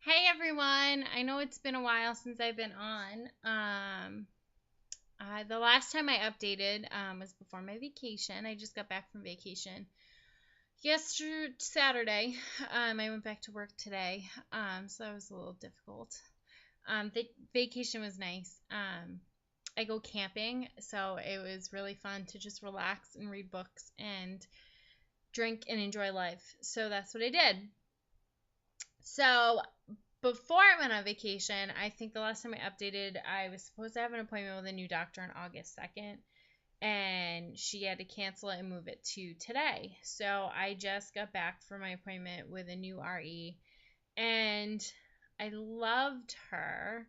Hey everyone! I know it's been a while since I've been on. The last time I updated was before my vacation. I just got back from vacation yesterday, Saturday. I went back to work today, so that was a little difficult. The vacation was nice. I go camping, so it was really fun to just relax and read books and drink and enjoy life. So that's what I did. So before I went on vacation, I think the last time I updated, I was supposed to have an appointment with a new doctor on August 2nd, and she had to cancel it and move it to today. So I just got back from my appointment with a new RE, and I loved her,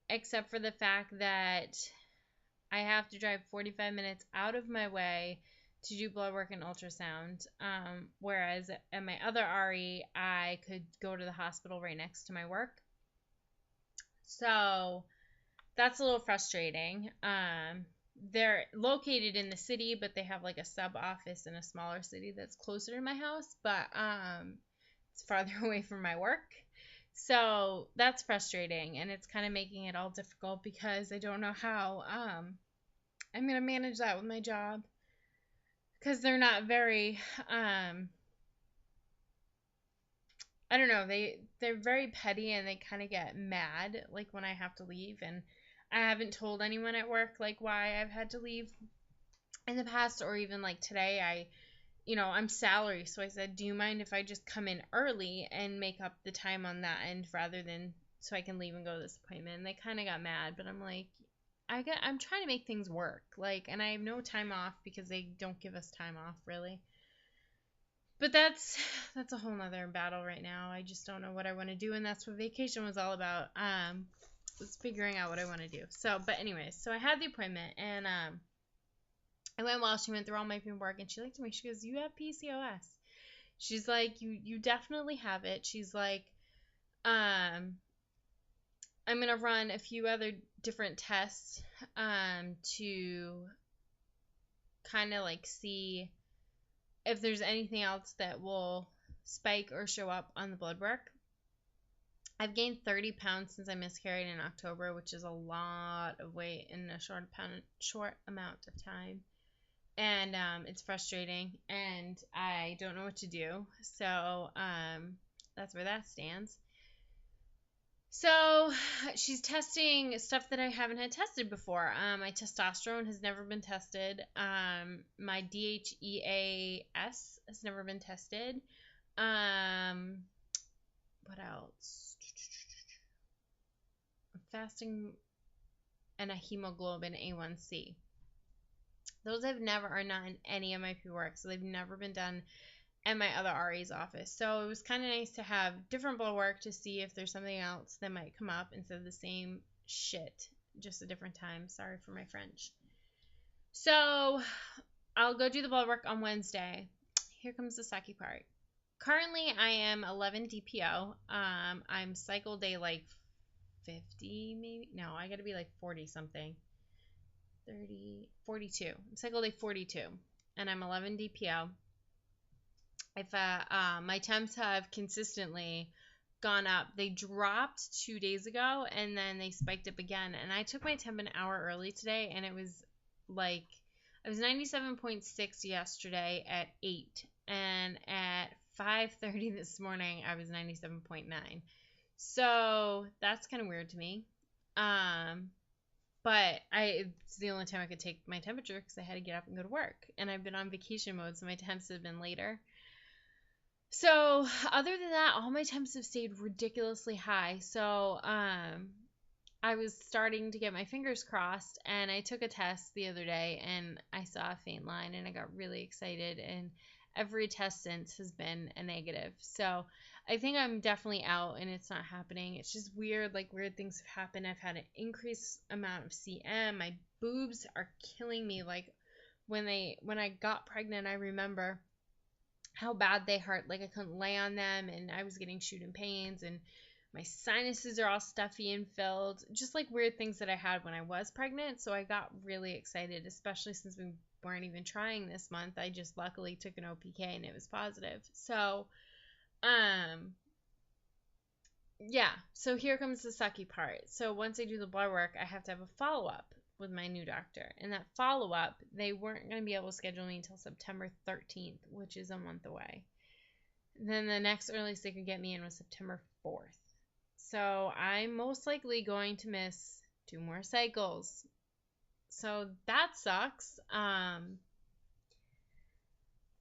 except for the fact that I have to drive 45 minutes out of my way to do blood work and ultrasound. Whereas at my other RE, I could go to the hospital right next to my work. So that's a little frustrating. They're located in the city, but they have like a sub office in a smaller city that's closer to my house, but it's farther away from my work. So that's frustrating, and it's kind of making it all difficult because I don't know how I'm going to manage that with my job, because they're not very I don't know, they're very petty, and they kind of get mad like when I have to leave, and I haven't told anyone at work like why I've had to leave in the past, or even like today I'm salary, so I said, do you mind if I just come in early and make up the time on that end rather than so I can leave and go to this appointment? And they kind of got mad, but I'm like, I'm trying to make things work, like, and I have no time off because they don't give us time off really. But that's a whole nother battle right now. I just don't know what I want to do, and that's what vacation was all about. Was figuring out what I want to do. So, but anyways, so I had the appointment, and I went while she went through all my paperwork, and she looked at me. She goes, "You have PCOS." She's like, "You definitely have it." She's like, "I'm gonna run a few other different tests, to kind of like see if there's anything else that will spike or show up on the blood work." I've gained 30 pounds since I miscarried in October, which is a lot of weight in a short amount of time. And it's frustrating, and I don't know what to do. So that's where that stands. So she's testing stuff that I haven't had tested before. My testosterone has never been tested. My DHEAS has never been tested. What else? Fasting, and a hemoglobin A1C. Those are not in any of my paperwork, so they've never been done at my other RE's office. So it was kind of nice to have different blood work to see if there's something else that might come up instead of the same shit, just a different time. Sorry for my French. So I'll go do the blood work on Wednesday. Here comes the sucky part. Currently, I am 11 DPO. I'm cycle day like 50, maybe. No, I gotta be like 40 something. 30, 42. I'm cycle day 42, and I'm 11 DPO. If my temps have consistently gone up. They dropped 2 days ago, and then they spiked up again. And I took my temp an hour early today, and it was like I was 97.6 yesterday at 8, and at 5:30 this morning I was 97.9. So that's kind of weird to me. But it's the only time I could take my temperature because I had to get up and go to work. And I've been on vacation mode, so my temps have been later. So other than that, all my temps have stayed ridiculously high. So I was starting to get my fingers crossed, and I took a test the other day, and I saw a faint line, and I got really excited, and every test since has been a negative. So I think I'm definitely out, and it's not happening. It's just weird, like weird things have happened. I've had an increased amount of CM. My boobs are killing me. Like when I got pregnant, I remember how bad they hurt. Like I couldn't lay on them, and I was getting shooting pains, and my sinuses are all stuffy and filled. Just like weird things that I had when I was pregnant. So I got really excited, especially since we weren't even trying this month. I just luckily took an OPK and it was positive. So yeah, so here comes the sucky part. So once I do the blood work, I have to have a follow-up with my new doctor. And that follow-up, they weren't going to be able to schedule me until September 13th, which is a month away. And then the next earliest they could get me in was September 4th. So I'm most likely going to miss 2 more cycles. So that sucks.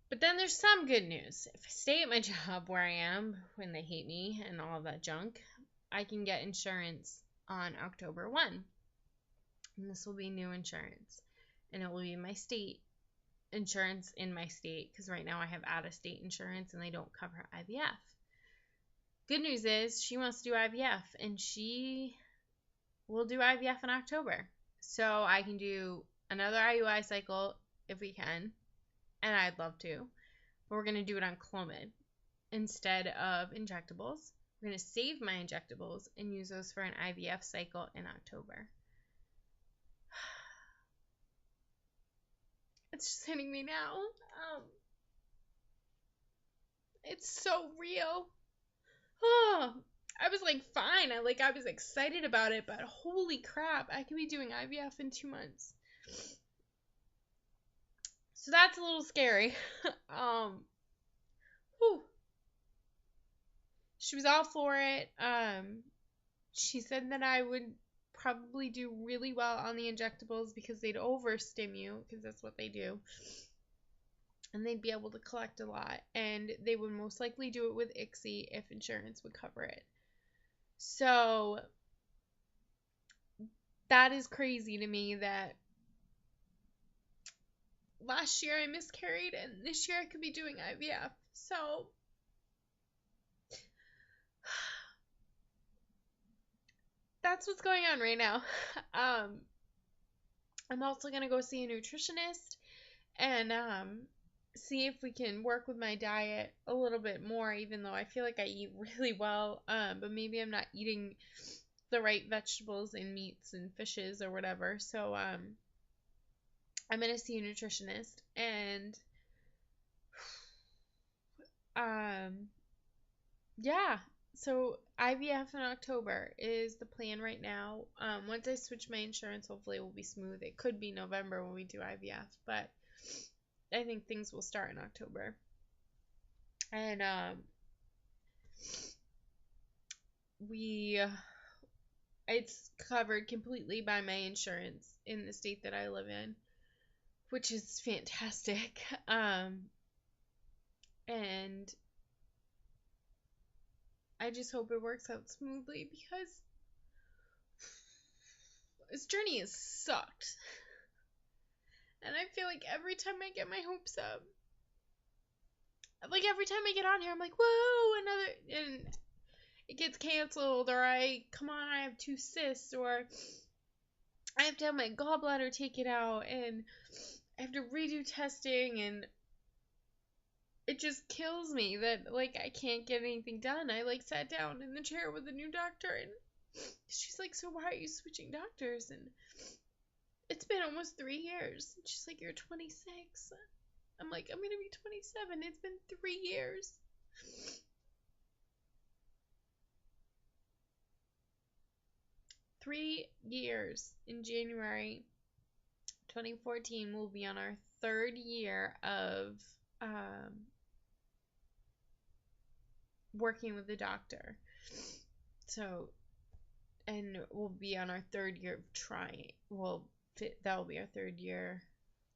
But then there's some good news. If I stay at my job where I am when they hate me and all that junk, I can get insurance on October 1. And this will be new insurance. And it will be my state insurance in my state, because right now I have out-of-state insurance and they don't cover IVF. Good news is she wants to do IVF, and she will do IVF in October. So I can do another IUI cycle if we can, and I'd love to. But we're going to do it on Clomid instead of injectables. We're going to save my injectables and use those for an IVF cycle in October. It's just hitting me now. It's so real. Oh, I was like fine. I was excited about it, but holy crap, I could be doing IVF in 2 months. So that's a little scary. Whew. She was all for it. She said that I would probably do really well on the injectables because they'd overstim you, because that's what they do. And they'd be able to collect a lot. And they would most likely do it with ICSI if insurance would cover it. So that is crazy to me that last year I miscarried and this year I could be doing IVF. So that's what's going on right now. I'm also going to go see a nutritionist and see if we can work with my diet a little bit more, even though I feel like I eat really well, but maybe I'm not eating the right vegetables and meats and fishes or whatever. So I'm going to see a nutritionist, and yeah, so IVF in October is the plan right now. Once I switch my insurance, hopefully it will be smooth. It could be November when we do IVF, but I think things will start in October. And it's covered completely by my insurance in the state that I live in, which is fantastic. And I just hope it works out smoothly, because this journey has sucked. And I feel like every time I get my hopes up, like every time I get on here, I'm like, whoa, and it gets canceled, or I have 2 cysts, or I have to have my gallbladder taken out, and I have to redo testing, and it just kills me that, like, I can't get anything done. I, like, sat down in the chair with the new doctor, and she's like, so why are you switching doctors? And it's been almost 3 years. And she's like, you're 26. I'm like, I'm going to be 27. It's been 3 years. Three years. In January 2014, we'll be on our 3rd year of working with the doctor. So, and we'll be on our 3rd year of trying. That will be our 3rd year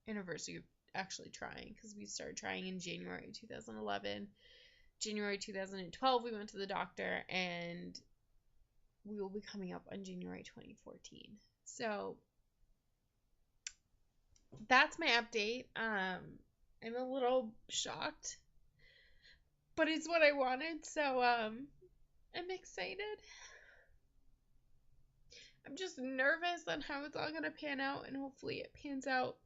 anniversary of actually trying, because we started trying in January 2011. January 2012, we went to the doctor, and we will be coming up on January 2014. So that's my update. I'm a little shocked, but it's what I wanted, so I'm excited. I'm just nervous on how it's all gonna pan out, and hopefully it pans out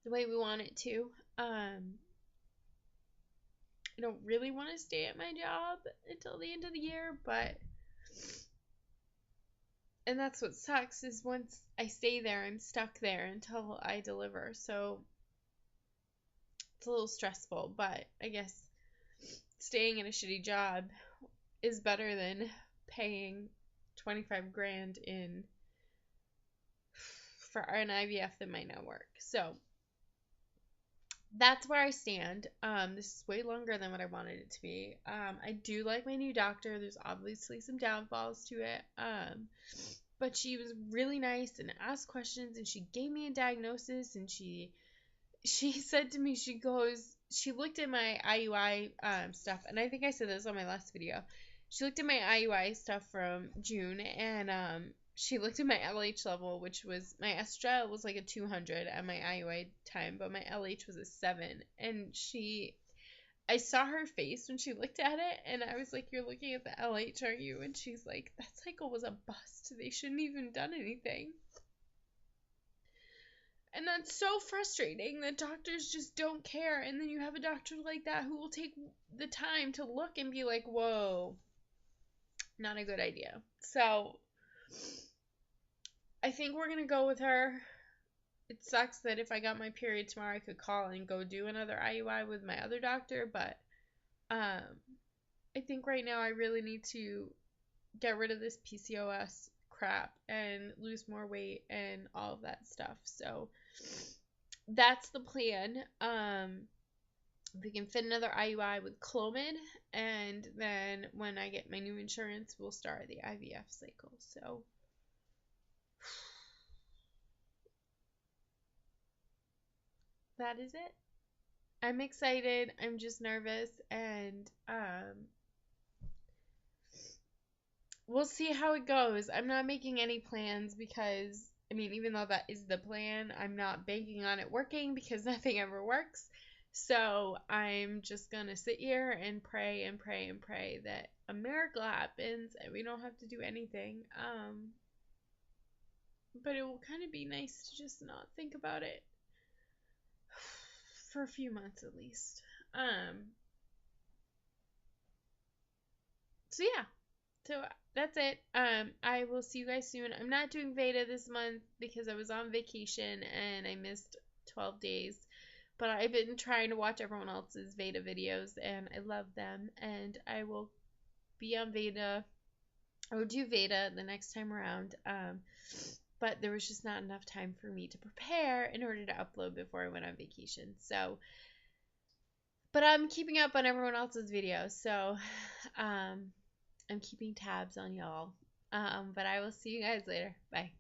the way we want it to. I don't really want to stay at my job until the end of the year, and that's what sucks, is once I stay there, I'm stuck there until I deliver. So it's a little stressful, but I guess staying in a shitty job is better than paying 25 grand in for an IVF that might not work. So that's where I stand. This is way longer than what I wanted it to be. I do like my new doctor. There's obviously some downfalls to it. But she was really nice and asked questions, and she gave me a diagnosis, and she said to me, she looked at my IUI stuff, and I think I said this on my last video. She looked at my IUI stuff from June, and she looked at my LH level, which was, my estradiol was like a 200 at my IUI time, but my LH was a 7. And I saw her face when she looked at it, and I was like, "You're looking at the LH, aren't you?" And she's like, "That cycle was a bust. They shouldn't even done anything." And that's so frustrating that doctors just don't care. And then you have a doctor like that who will take the time to look and be like, "Whoa, not a good idea." So I think we're going to go with her. It sucks that if I got my period tomorrow, I could call and go do another IUI with my other doctor. But I think right now I really need to get rid of this PCOS crap and lose more weight and all of that stuff. So that's the plan. We can fit another IUI with Clomid, and then when I get my new insurance, we'll start the IVF cycle. So that is it. I'm excited. I'm just nervous, and we'll see how it goes. I'm not making any plans because, I mean, even though that is the plan, I'm not banking on it working because nothing ever works. So I'm just going to sit here and pray and pray and pray that a miracle happens and we don't have to do anything. But it will kind of be nice to just not think about it for a few months at least. So yeah. So that's it. I will see you guys soon. I'm not doing Veda this month because I was on vacation and I missed 12 days. But I've been trying to watch everyone else's Veda videos and I love them. And I will be on Veda. I will do Veda the next time around. But there was just not enough time for me to prepare in order to upload before I went on vacation. So, but I'm keeping up on everyone else's videos. So, I'm keeping tabs on y'all. But I will see you guys later. Bye.